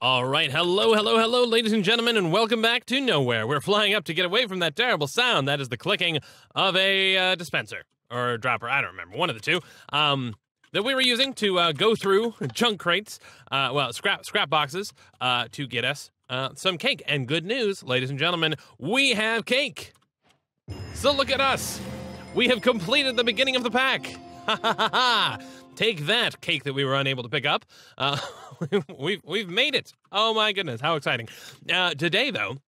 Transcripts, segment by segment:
All right, hello, ladies and gentlemen, and welcome back to Nowhere. We're flying up to get away from that terrible sound. That is the clicking of a dispenser or dropper. I don't remember, one of the two. That we were using to go through junk crates, scrap boxes, to get us some cake. And good news, ladies and gentlemen, we have cake. So look at us. We have completed the beginning of the pack. Ha ha ha ha. Take that, cake that we were unable to pick up. We've made it. Oh my goodness, how exciting. Today, though,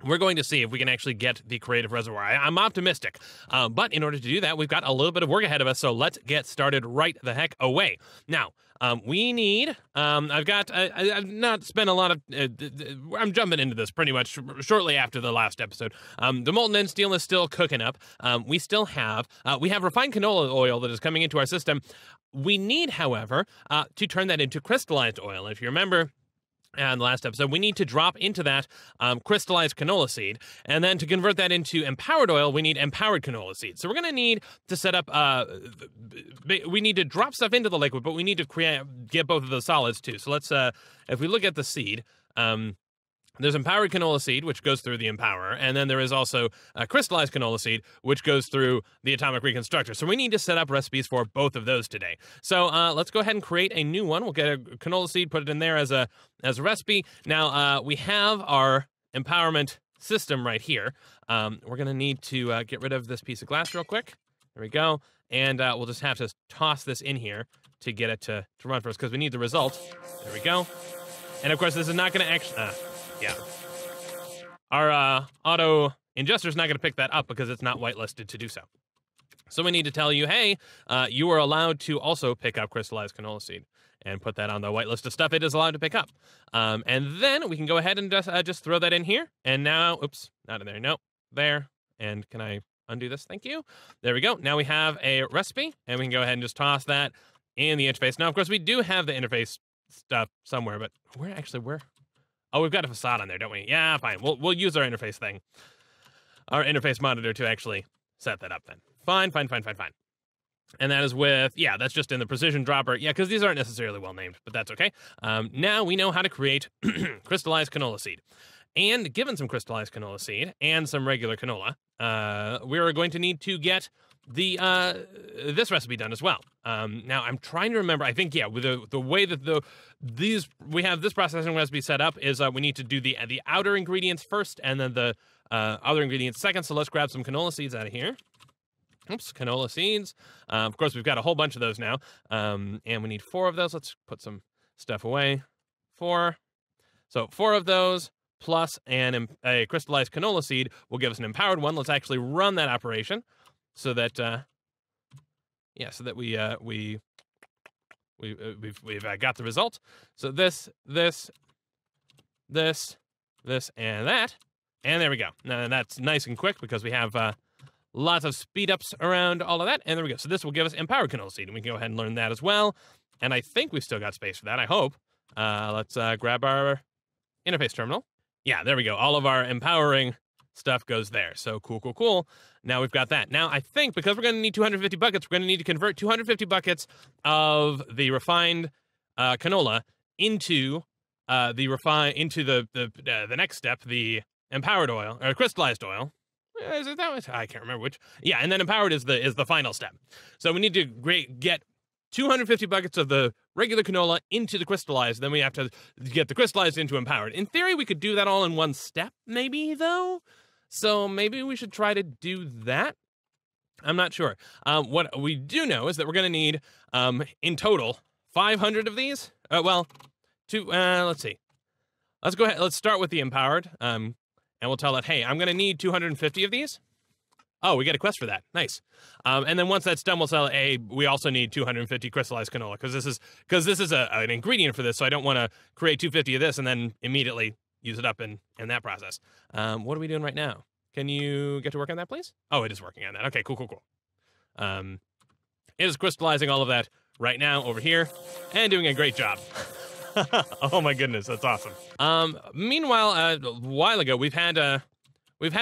we're going to see if we can actually get the creative reservoir. I'm optimistic, but in order to do that, we've got a little bit of work ahead of us, so let's get started right the heck away. Now, we need, I've not spent a lot of, I'm jumping into this pretty much shortly after the last episode. The molten end steel is still cooking up. We have refined canola oil that is coming into our system. We need, however, to turn that into crystallized oil. If you remember, in the last episode, we need to drop into that crystallized canola seed, and then to convert that into empowered oil, we need empowered canola seed. So we're going to need to set up, we need to drop stuff into the liquid, but we need to get both of those solids too. So let's, if we look at the seed, there's empowered canola seed, which goes through the empower, and then there is also crystallized canola seed, which goes through the atomic reconstructor. So we need to set up recipes for both of those today. So let's go ahead and create a new one. We'll get a canola seed, put it in there as a recipe. Now we have our empowerment system right here. We're going to need to get rid of this piece of glass real quick. There we go. And we'll just have to toss this in here to get it to run for us, because we need the result. There we go. And of course, this is not going to actually... yeah. Our auto ingester is not going to pick that up because it's not whitelisted to do so. So we need to tell you, hey, you are allowed to also pick up crystallized canola seed and put that on the whitelist of stuff it is allowed to pick up. And then we can go ahead and just throw that in here. And now, oops, not in there. Nope, there. And can I undo this? Thank you. There we go. Now we have a recipe, and we can go ahead and just toss that in the interface. Now, of course, we do have the interface stuff somewhere, but where? Oh, we've got a facade on there, don't we? Yeah, fine. We'll use our interface thing, our interface monitor, to actually set that up then. Fine. And that is with, yeah, that's just in the precision dropper. Yeah, because these aren't necessarily well named, but that's okay. Now we know how to create crystallized canola seed. And given some crystallized canola seed and some regular canola, we are going to need to get this recipe done as well. Now I'm trying to remember. I think, yeah, with the way that we have this processing recipe set up is we need to do the outer ingredients first, and then the other ingredients second. So let's grab some canola seeds out of here. Oops, canola seeds. Of course, we've got a whole bunch of those now, and we need 4 of those. Let's put some stuff away. 4. So 4 of those plus a crystallized canola seed will give us an empowered one. Let's actually run that operation. So that, we've got the result. So this, and that, and there we go. Now that's nice and quick because we have lots of speed ups around all of that, and there we go. So this will give us empowered canola seed, and we can go ahead and learn that as well. And I think we've still got space for that. I hope. Let's grab our interface terminal. Yeah, there we go. All of our empowering stuff goes there. So cool. Now we've got that. Now I think because we're going to need 250 buckets, we're going to need to convert 250 buckets of the refined canola into the next step, the empowered oil or crystallized oil. Is it that? I can't remember which. Yeah, and then empowered is the final step. So we need to get 250 buckets of the regular canola into the crystallized. Then we have to get the crystallized into empowered. In theory, we could do that all in one step, maybe, though. So maybe we should try to do that. I'm not sure. What we do know is that we're going to need, in total, 500 of these. Let's see. Let's go ahead. Let's start with the empowered. And we'll tell it, hey, I'm going to need 250 of these. Oh, we get a quest for that. Nice. And then once that's done, we'll tell it, hey, we also need 250 crystallized canola because this is an ingredient for this. So I don't want to create 250 of this and then immediately use it up in that process. What are we doing right now? Can you get to work on that, please? Oh, it is working on that. Okay, cool. It is crystallizing all of that right now over here and doing a great job. Oh my goodness, that's awesome. Meanwhile, a while ago, we've had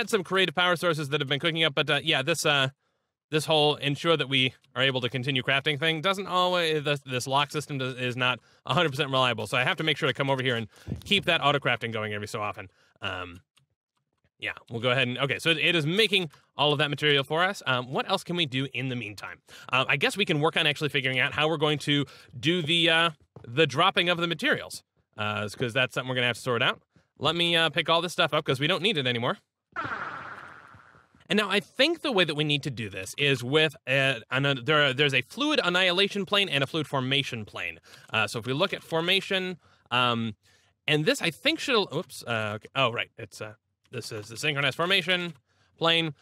some creative power sources that have been cooking up, but yeah, this this whole ensure that we are able to continue crafting thing doesn't always, this lock system is not 100% reliable. So I have to make sure to come over here and keep that auto crafting going every so often. Yeah, we'll go ahead and, okay, so it is making all of that material for us. What else can we do in the meantime? I guess we can work on actually figuring out how we're going to do the dropping of the materials, because that's something we're going to have to sort out. Let me pick all this stuff up because we don't need it anymore. And now I think the way that we need to do this is with there's a fluid annihilation plane and a fluid formation plane. So if we look at formation, and this I think should, oops, okay. Oh, right, it's, this is the synchronized formation plane.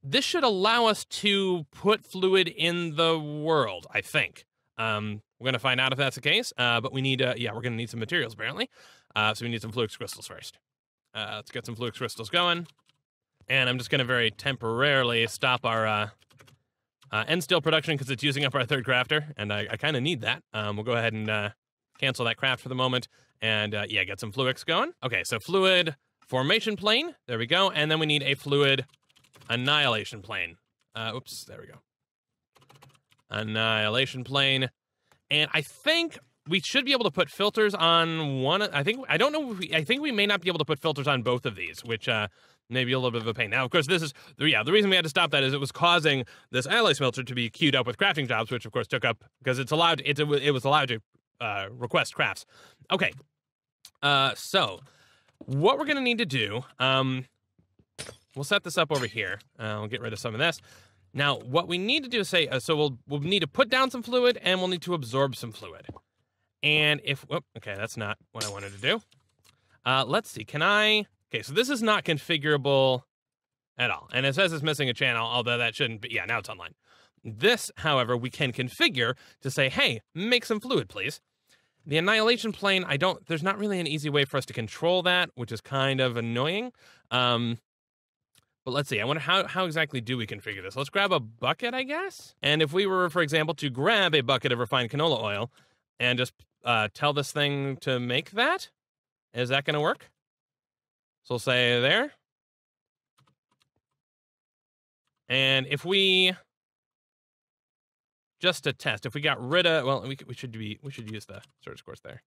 This should allow us to put fluid in the world, I think. We're going to find out if that's the case, but we need, yeah, we're going to need some materials apparently. So we need some fluix crystals first. Let's get some fluix crystals going. And I'm just going to very temporarily stop our end steel production because it's using up our third crafter, and I kind of need that. We'll go ahead and cancel that craft for the moment, and yeah, get some fluix going. Okay, so fluid formation plane, there we go, and then we need a fluid annihilation plane. Oops, there we go. Annihilation plane, and I think we should be able to put filters on one. I don't know. I think we may not be able to put filters on both of these, which maybe a little bit of a pain. Now, of course, this is, yeah, the reason we had to stop that is it was causing this alloy smelter to be queued up with crafting jobs, which of course took up, because it's allowed, it was allowed to request crafts. Okay, so what we're gonna need to do, we'll set this up over here. We'll get rid of some of this. Now, what we need to do is say, so we'll need to put down some fluid, and we'll need to absorb some fluid. And if, whoop, okay, that's not what I wanted to do. Let's see, can I, okay, so this is not configurable at all. And it says it's missing a channel, although that shouldn't be, yeah, now it's online. This, however, we can configure to say, hey, make some fluid, please. The annihilation plane, there's not really an easy way for us to control that, which is kind of annoying. But let's see, I wonder how exactly do we configure this? Let's grab a bucket, I guess? And if we were, for example, to grab a bucket of refined canola oil and just tell this thing to make that, is that going to work? So we'll say there. And if we, just to test, if we got rid of, well, we should use the search course there.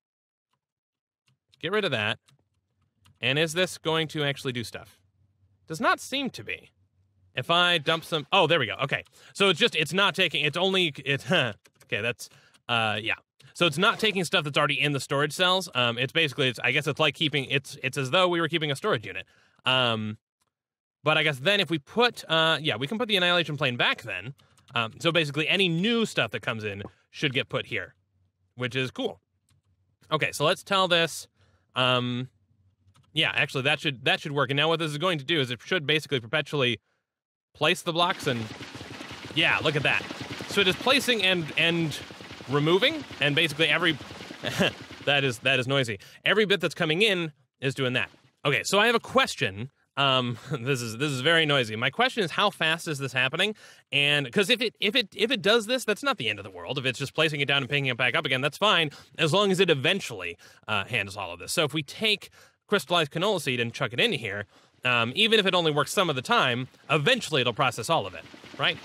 Get rid of that. And is this going to actually do stuff? Does not seem to be. If I dump some, oh, there we go. Okay. So it's not taking, okay, that's, yeah. So it's not taking stuff that's already in the storage cells. It's basically, I guess it's like keeping, it's as though we were keeping a storage unit. But I guess then if we put, yeah, we can put the annihilation plane back then. So basically any new stuff that comes in should get put here, which is cool. Okay, so let's tell this, yeah, actually that should work. And now what this is going to do is it should basically perpetually place the blocks, and yeah, look at that. So it is placing and removing, and basically every that is noisy. Every bit that's coming in is doing that. Okay, so I have a question. This is very noisy. My question is, how fast is this happening? And because if it does this, that's not the end of the world. If it's just placing it down and picking it back up again, that's fine, as long as it eventually handles all of this. So if we take crystallized canola seed and chuck it into here, even if it only works some of the time, eventually it'll process all of it, right?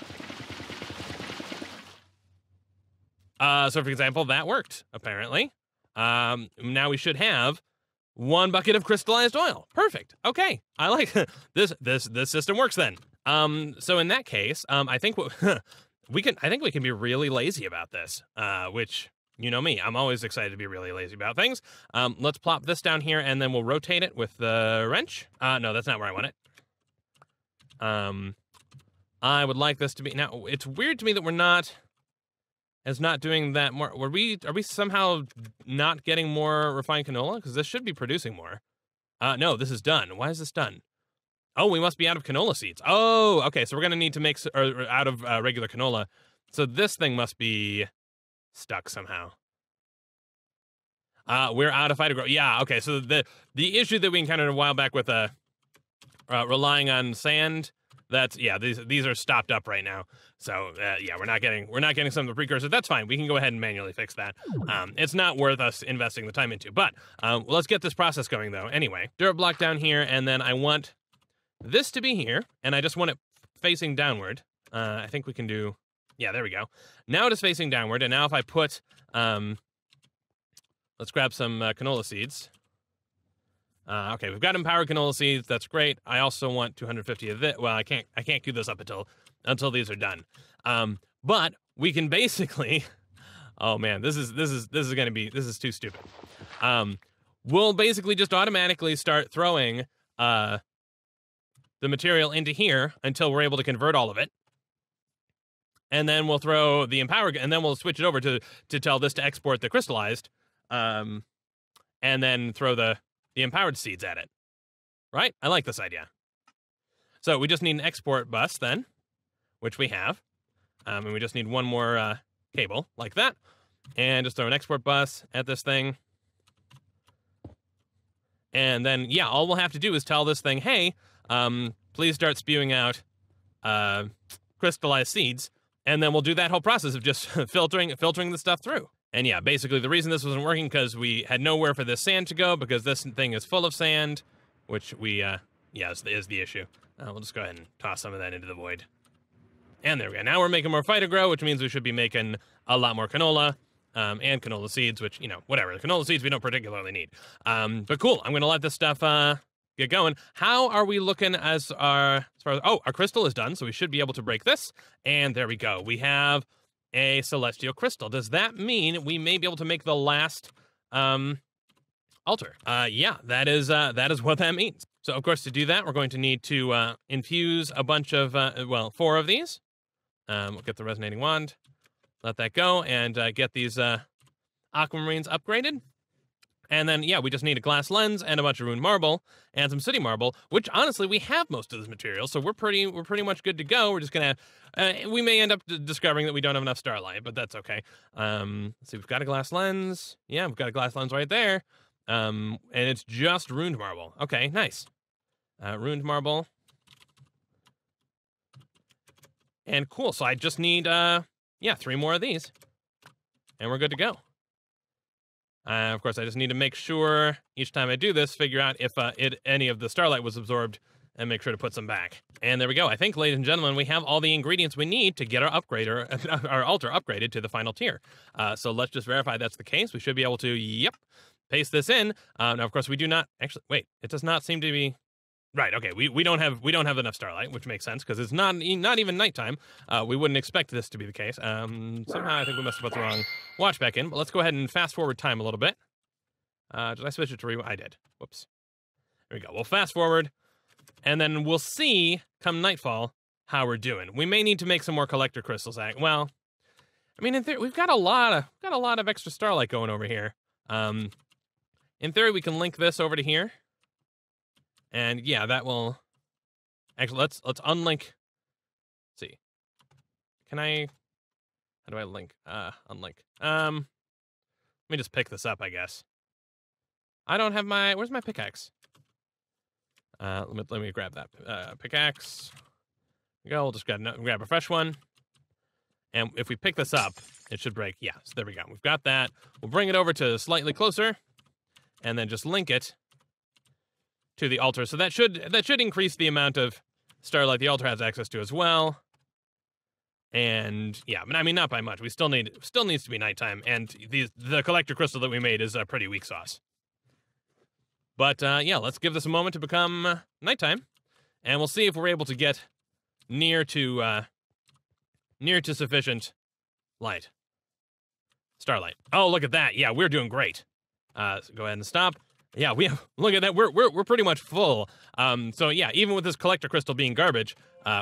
So for example, that worked, apparently. Now we should have 1 bucket of crystallized oil. Perfect. Okay. I like this system works then. So in that case, I think we can be really lazy about this, which, you know me, I'm always excited to be really lazy about things. Let's plop this down here, and then we'll rotate it with the wrench. No, that's not where I want it. I would like this to be, now it's weird to me that we're not doing that more. Are we somehow not getting more refined canola? Because this should be producing more. No, this is done. Why is this done? Oh, we must be out of canola seeds. Oh, okay, so we're gonna need to make, or out of regular canola. So this thing must be stuck somehow. We're out of phytogrow. Yeah, okay, so the issue that we encountered a while back with relying on sand, that's, yeah, these are stopped up right now. So yeah, we're not getting some of the precursors. That's fine. We can go ahead and manually fix that. It's not worth us investing the time into. But let's get this process going though. Anyway, dirt block down here, and then I want this to be here, and I just want it facing downward. I think we can do, yeah, there we go. Now it is facing downward, and now if I put, let's grab some canola seeds. Okay, we've got empowered canola seeds. That's great. I also want 250 of it. Well, I can't queue this up until these are done. But we can basically, oh man, this is too stupid. We'll basically just automatically start throwing the material into here until we're able to convert all of it. And then we'll throw the empowered, and then we'll switch it over to tell this to export the crystallized, and then throw the empowered seeds at it. Right? I like this idea. So we just need an export bus then, which we have. And we just need one more cable like that. And just throw an export bus at this thing. And then, yeah, all we'll have to do is tell this thing, hey, please start spewing out crystallized seeds. And then we'll do that whole process of just filtering the stuff through. And yeah, basically the reason this wasn't working because we had nowhere for this sand to go because this thing is full of sand, which we, is the issue. We'll just go ahead and toss some of that into the void. And there we go. Now we're making more phytogrow, which means we should be making a lot more canola, and canola seeds, which, you know, whatever. The canola seeds we don't particularly need. But cool, I'm going to let this stuff get going. How are we looking as far as, oh, our crystal is done, so we should be able to break this. And there we go. We have a celestial crystal. Does that mean we may be able to make the last altar? Yeah, that is what that means. So, of course, to do that, we're going to need to infuse a bunch of, 4 of these. We'll get the resonating wand, let that go, and get these aquamarines upgraded. And then, yeah, we just need a glass lens and a bunch of ruined marble and some city marble, which, honestly, we have most of this material, so we're pretty much good to go. We're just going to, we may end up discovering that we don't have enough starlight, but that's okay. Let's see, we've got a glass lens. Yeah, we've got a glass lens right there. And it's just ruined marble. Okay, nice. Ruined marble. And cool, so I just need, 3 more of these. And we're good to go. Of course, I just need to make sure each time I do this, figure out if any of the starlight was absorbed and make sure to put some back. And there we go. I think, ladies and gentlemen, we have all the ingredients we need to get our our altar upgraded to the final tier. So let's just verify that's the case. We should be able to, paste this in. Now, of course, we do not, actually, wait, it does not seem to be, right, okay, we don't have enough starlight, which makes sense, because it's not even nighttime. We wouldn't expect this to be the case. Somehow I think we must have put the wrong watch back in, but let's go ahead and fast forward time a little bit. Did I switch it to rewind? I did. Whoops. There we go. We'll fast forward, and then we'll see, come nightfall, how we're doing. We may need to make some more collector crystals. Well, I mean, in theory, we've got a lot of extra starlight going over here. In theory, we can link this over to here. And yeah, that will actually let's unlink. Let's see. How do I link? Unlink. Let me just pick this up, I guess. I don't have where's my pickaxe? Let me grab that pickaxe. There we go. We'll just grab a fresh one. And if we pick this up, it should break. Yeah, so there we go. We've got that. We'll bring it over to slightly closer and then just link it to the altar. So that should increase the amount of starlight the altar has access to as well. And yeah, I mean, not by much. We still needs to be nighttime, and the collector crystal that we made is a pretty weak sauce. But yeah, let's give this a moment to become nighttime, and we'll see if we're able to get near to sufficient starlight. Oh, look at that! Yeah, we're doing great. So go ahead and stop. Yeah, look at that. We're pretty much full. So yeah, even with this collector crystal being garbage,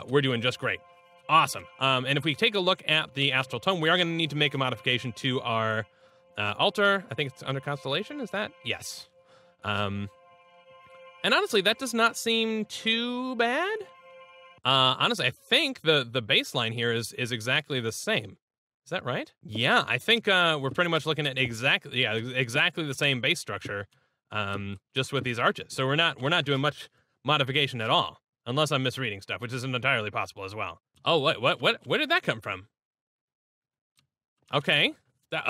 we're doing just great. Awesome. And if we take a look at the astral tome, we are going to need to make a modification to our altar. I think it's under constellation. Is that? Yes. And honestly, that does not seem too bad. Honestly, I think the baseline here is exactly the same. Is that right? Yeah, I think we're pretty much looking at exactly the same base structure, just with these arches. So we're not doing much modification at all, unless I'm misreading stuff, which isn't entirely possible as well. Oh, what? Where did that come from? Okay,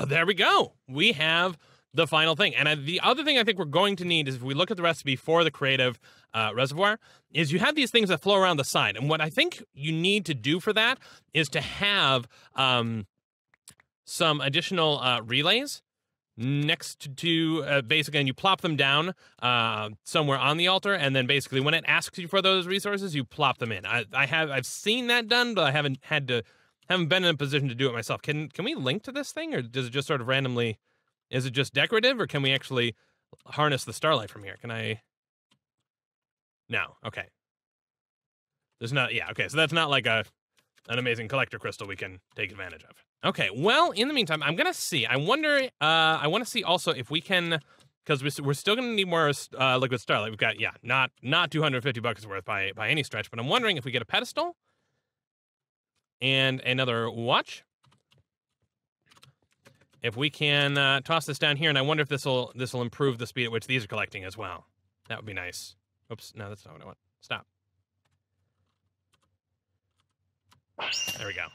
there we go. We have the final thing. And the other thing I think we're going to need is, if we look at the recipe for the creative reservoir, is you have these things that flow around the side. And what I think you need to do for that is to have some additional relays next to basically, and you plop them down somewhere on the altar, and then basically when it asks you for those resources, you plop them in. I've seen that done, but I haven't been in a position to do it myself. Can we link to this thing, or does it just sort of randomly? Is it just decorative, or can we actually harness the starlight from here? Can I? No. Okay. There's not. Yeah. Okay. So that's not like an amazing collector crystal we can take advantage of. Okay. Well, in the meantime, I'm gonna see. I wonder. I want to see also if we can, because we're still gonna need more liquid starlight. We've got not $250 worth by any stretch, but I'm wondering if we get a pedestal and another watch. If we can toss this down here, and I wonder if this will improve the speed at which these are collecting as well. That would be nice. Oops, no, that's not what I want. Stop. There we go.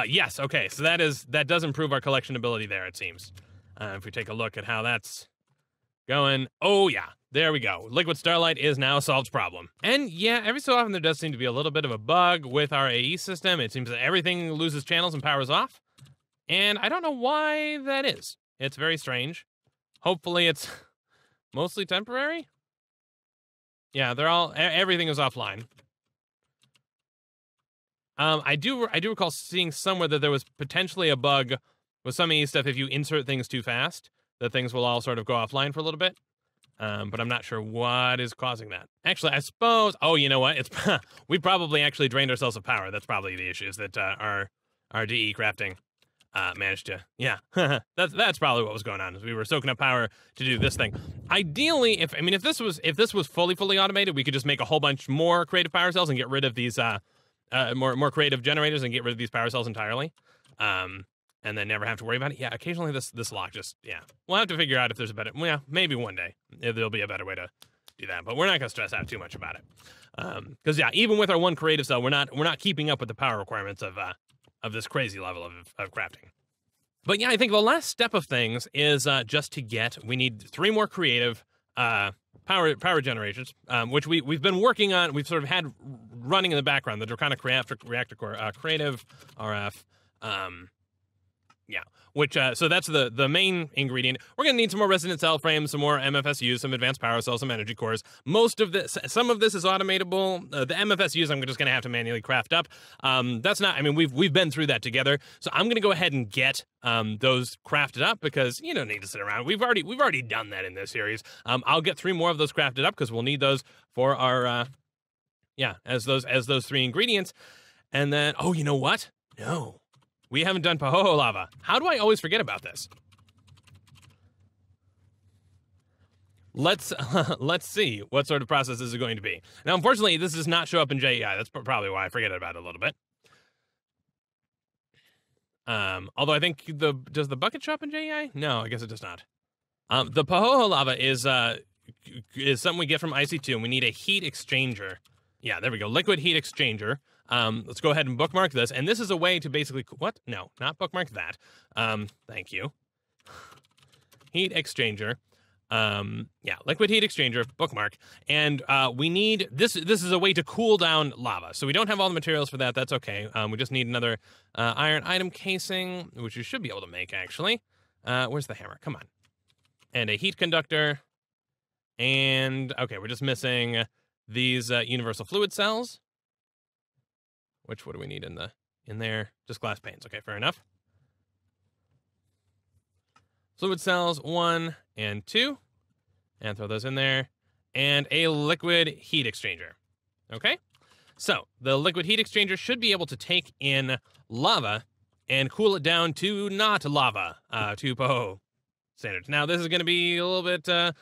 Yes, okay, so that does improve our collection ability there, it seems. If we take a look at how that's going. Oh, yeah, there we go. Liquid starlight is now a solved problem. And yeah, every so often there does seem to be a little bit of a bug with our AE system. It seems that everything loses channels and powers off. And I don't know why that is. It's very strange. Hopefully it's mostly temporary. Yeah, everything is offline. I do recall seeing somewhere that there was potentially a bug with some AE stuff. If you insert things too fast, that things will all sort of go offline for a little bit. But I'm not sure what is causing that. Actually, I suppose, oh, you know what? We probably actually drained ourselves of power. That's probably the issue, is that our DE crafting managed to, yeah, that's probably what was going on, is we were soaking up power to do this thing. Ideally, if this was fully automated, we could just make a whole bunch more creative power cells and get rid of these more creative generators and get rid of these power cells entirely, and then never have to worry about it. Yeah, occasionally this lock just, yeah, we'll have to figure out if there's a better, yeah, maybe one day if there'll be a better way to do that, but we're not gonna stress out too much about it, because yeah, even with our one creative cell, we're not keeping up with the power requirements of this crazy level of crafting. But yeah, I think the last step of things is just to we need 3 more creative power generators, which we've been working on. We've sort of had running in the background, the Draconic Reactor Core, creative RF, yeah. Which so that's the main ingredient. We're gonna need some more resonant cell frames, some more MFSUs, some advanced power cells, some energy cores. Some of this is automatable. The MFSUs I'm just gonna have to manually craft up. That's not. I mean, we've been through that together. So I'm gonna go ahead and get those crafted up, because you don't need to sit around. We've already done that in this series. I'll get 3 more of those crafted up, because we'll need those for our as those 3 ingredients. And then, oh, you know what? No. We haven't done pahoehoe lava. How do I always forget about this? Let's see what sort of process this is going to be. Now, unfortunately, this does not show up in JEI. That's probably why I forget about it a little bit. Although I think does the bucket show up in JEI? No, I guess it does not. The pahoehoe lava is something we get from IC2, and we need a heat exchanger. Yeah, there we go. Liquid heat exchanger. Let's go ahead and bookmark this. And this is a way to basically, what? No, not bookmark that. Thank you. Heat exchanger. Yeah, liquid heat exchanger, bookmark. And we need, this is a way to cool down lava. So we don't have all the materials for that. That's okay. We just need another iron item casing, which you should be able to make, actually. Where's the hammer? Come on. And a heat conductor. And, okay, we're just missing these universal fluid cells. What do we need in there? Just glass panes. Okay, fair enough. Fluid cells 1 and 2. And throw those in there. And a liquid heat exchanger. Okay? So, the liquid heat exchanger should be able to take in lava and cool it down to not lava, to pahoehoe standards. Now, this is going to be a little bit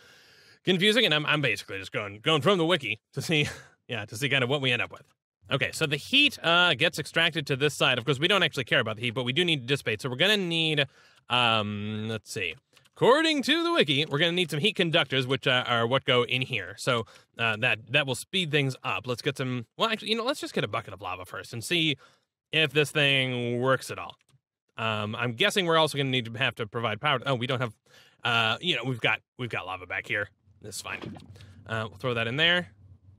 confusing, and I'm basically just going from the wiki to see, to see kind of what we end up with. Okay, so the heat gets extracted to this side. Of course, we don't actually care about the heat, but we do need to dissipate. So we're going to need, let's see. According to the wiki, we're going to need some heat conductors, which are what go in here. So that will speed things up. Let's get some, well, actually, let's just get a bucket of lava first and see if this thing works at all. I'm guessing we're also going to have to provide power. Oh, we don't have, You know, we've got lava back here. This is fine. We'll throw that in there.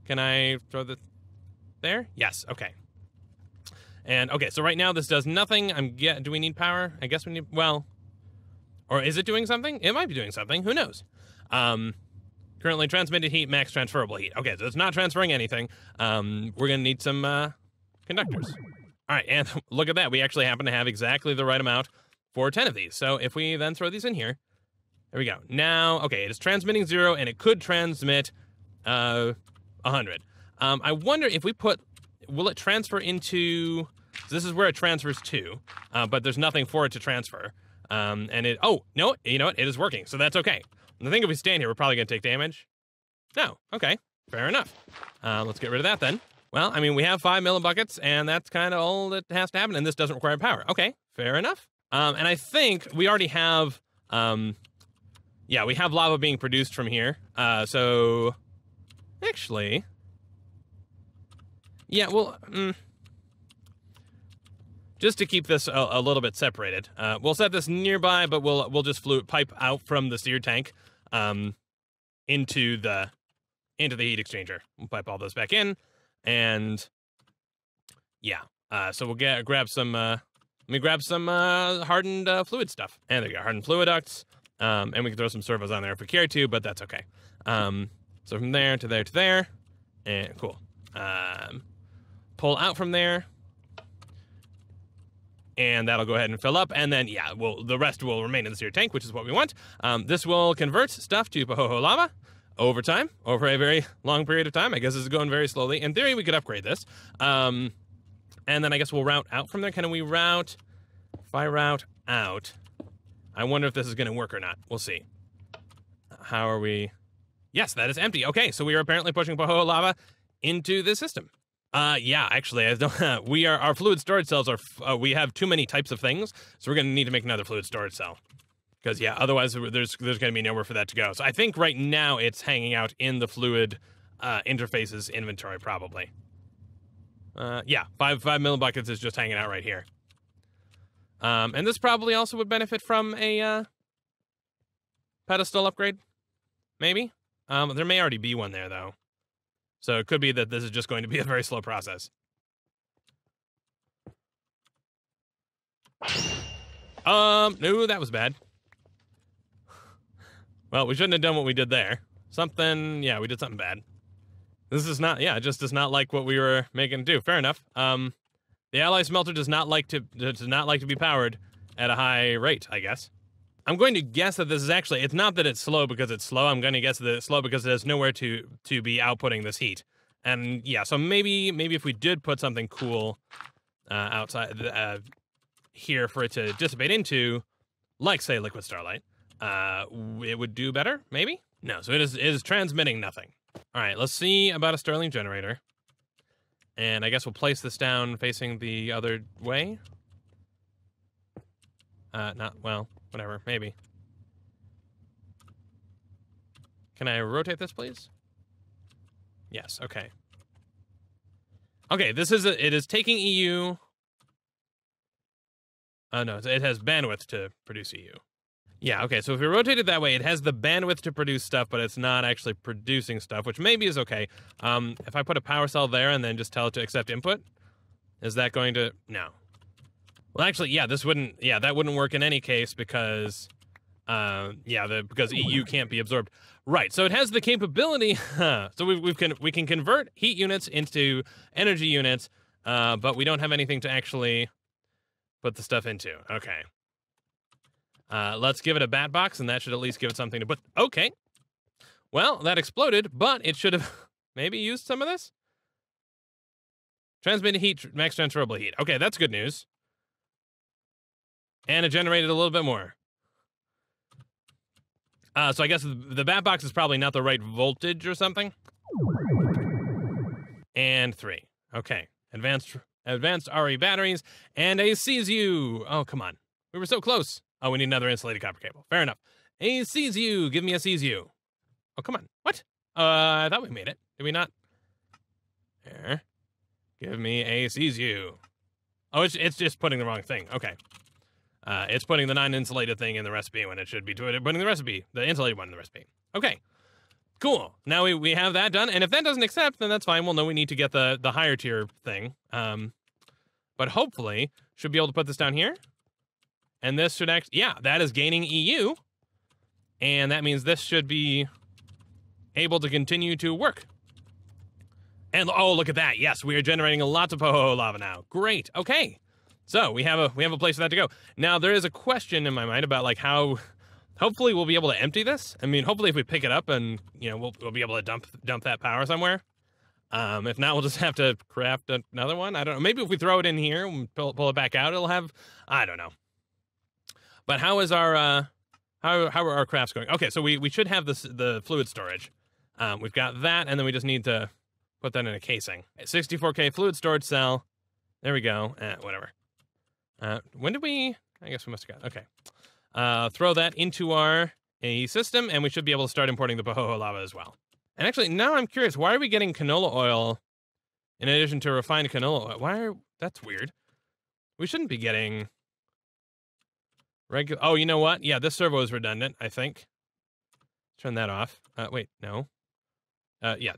Can I throw the there? Yes. Okay. And okay, so right now this does nothing. Do we need power? I guess we need. Well, or is it doing something? It might be doing something. Who knows? Currently transmitted heat, max transferable heat. Okay, so it's not transferring anything. We're gonna need some conductors. All right, and look at that. We actually happen to have exactly the right amount for 10 of these. So if we then throw these in here, there we go. Now, okay, it is transmitting 0, and it could transmit 100. I wonder if we put, will it transfer into, so this is where it transfers to, but there's nothing for it to transfer. And it, oh, no, you know what? It is working, so that's okay. And I think if we stand here, we're probably going to take damage. No, okay, fair enough. Let's get rid of that then. Well, I mean, we have 5 millibuckets, and that's kind of all that has to happen, and this doesn't require power. Okay, fair enough. And I think we already have, yeah, we have lava being produced from here. So, actually, yeah, well, just to keep this a little bit separated, we'll set this nearby, but we'll just pipe out from the sear tank into the heat exchanger. We'll pipe all those back in, and yeah, so we'll grab some. Let me grab some hardened fluid stuff, and there you go, hardened fluid ducts, and we can throw some servos on there if we care to, but that's okay. So from there to there to there, and cool. Pull out from there. And that'll go ahead and fill up, and then, yeah, the rest will remain in the sear tank, which is what we want. This will convert stuff to pahoehoe lava over time, over a very long period of time. I guess this is going very slowly. In theory, we could upgrade this. And then I guess we'll route out from there. Can we route? If I route out, I wonder if this is going to work or not. We'll see. How are we? Yes, that is empty. Okay, so we are apparently pushing pahoehoe lava into the system. Yeah, actually, our fluid storage cells are, we have too many types of things, so we're going to need to make another fluid storage cell. Because, yeah, otherwise there's going to be nowhere for that to go. So I think right now it's hanging out in the fluid interfaces inventory, probably. Yeah, 5 millibuckets is just hanging out right here. And this probably also would benefit from a pedestal upgrade, maybe? There may already be one there, though. So it could be that this is just going to be a very slow process. No, that was bad. Well, we shouldn't have done what we did there. Yeah, we did something bad. This is not, yeah, it just does not like what we were making do. Fair enough. The ally smelter does not like to be powered at a high rate, I guess. I'm going to guess that this is actually, it's not that it's slow because it's slow. I'm going to guess that it's slow because there's nowhere to be outputting this heat. And yeah, so maybe if we did put something cool outside here for it to dissipate into, like say liquid starlight, it would do better, maybe? No, so it is transmitting nothing. All right, let's see about a Stirling generator. And I guess we'll place this down facing the other way. Well, whatever, maybe. Can I rotate this, please? Yes, okay. Okay, it is taking EU. Oh, no, it has bandwidth to produce EU. Yeah, okay, so if we rotate it that way, it has the bandwidth to produce stuff, but it's not actually producing stuff, which maybe is okay. If I put a power cell there and then just tell it to accept input, is that going to... No. Well, actually, yeah, that wouldn't work in any case because, because EU can't be absorbed. Right, so it has the capability, so we can convert heat units into energy units, but we don't have anything to actually put the stuff into. Okay. Let's give it a bat box, and that should at least give it something to put. Okay. Well, that exploded, but it should have maybe used some of this. Transmitted heat, max transferable heat. Okay, that's good news. And it generated a little bit more. So I guess the bat box is probably not the right voltage or something. And 3. Okay. Advanced RE batteries and a CZU. Oh, come on. We were so close. Oh, we need another insulated copper cable. Fair enough. A CZU. Give me a CZU. Oh, come on. What? I thought we made it. Did we not? There. Give me a CZU. Oh, it's just putting the wrong thing. Okay. It's putting the non-insulated thing in the recipe when it should be putting the insulated one in the recipe. Okay, cool. Now we have that done, and if that doesn't accept, then that's fine. We'll know we need to get the higher tier thing. But hopefully, should be able to put this down here. And this should actually, yeah, that is gaining EU. And that means this should be able to continue to work. And oh, look at that. Yes, we are generating lots of pahoehoe lava now. Great. Okay. So we have a place for that to go. Now there is a question in my mind about like how hopefully we'll be able to empty this. I mean, hopefully if we pick it up and we'll be able to dump that power somewhere. If not, we'll just have to craft another one. I don't know. Maybe if we throw it in here and pull it back out, it'll have, I don't know. But how is our how are our crafts going? Okay, so we should have the fluid storage. We've got that, and then we just need to put that in a casing. 64K fluid storage cell. There we go. Whatever. When did we? I guess we must have got. Okay. Throw that into our system, and we should be able to start importing the pahoehoe lava as well. And actually, now I'm curious. Why are we getting canola oil in addition to refined canola oil? That's weird. We shouldn't be getting regular. Oh, you know what? Yeah, this servo is redundant, I think. Turn that off. Wait, no. Yeah,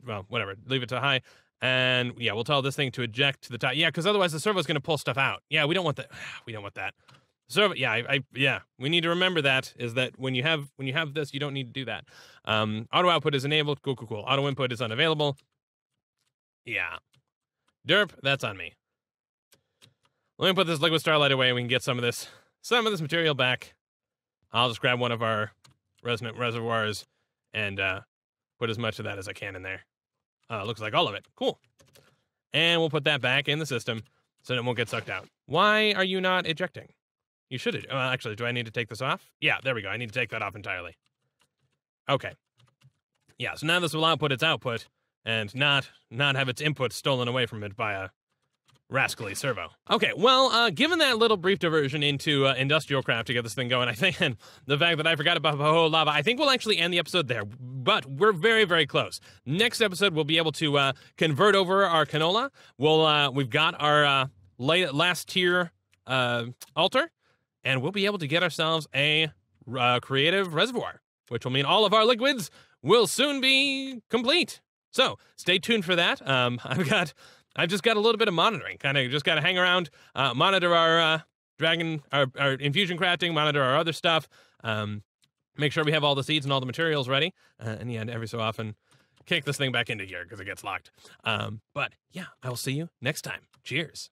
well, whatever. Leave it to high. And yeah, we'll tell this thing to eject to the top. Yeah, because otherwise the servo is going to pull stuff out. Yeah, we don't want that. We don't want that. Servo. Yeah, yeah. We need to remember that is that when you have this, you don't need to do that. Auto output is enabled. Cool. Auto input is unavailable. Yeah. Derp. That's on me. Let me put this liquid starlight away and we can get some of this material back. I'll just grab one of our resonant reservoirs and put as much of that as I can in there. Looks like all of it. Cool. And we'll put that back in the system so it won't get sucked out. Why are you not ejecting? You should. Actually, do I need to take this off? Yeah, there we go. I need to take that off entirely. Okay. Yeah, so now this will output its output and not have its input stolen away from it by a rascally servo. Okay, well, given that little brief diversion into industrial craft to get this thing going, I think, and the fact that I forgot about pahoehoe lava, I think we'll actually end the episode there. But we're very, very close. Next episode, we'll be able to convert over our canola. We've got our last tier altar, and we'll be able to get ourselves a creative reservoir, which will mean all of our liquids will soon be complete. So stay tuned for that. I've just got a little bit of monitoring. Kind of just got to hang around, monitor our our infusion crafting, monitor our other stuff, make sure we have all the seeds and all the materials ready, and yeah, every so often kick this thing back into gear because it gets locked. But yeah, I will see you next time. Cheers.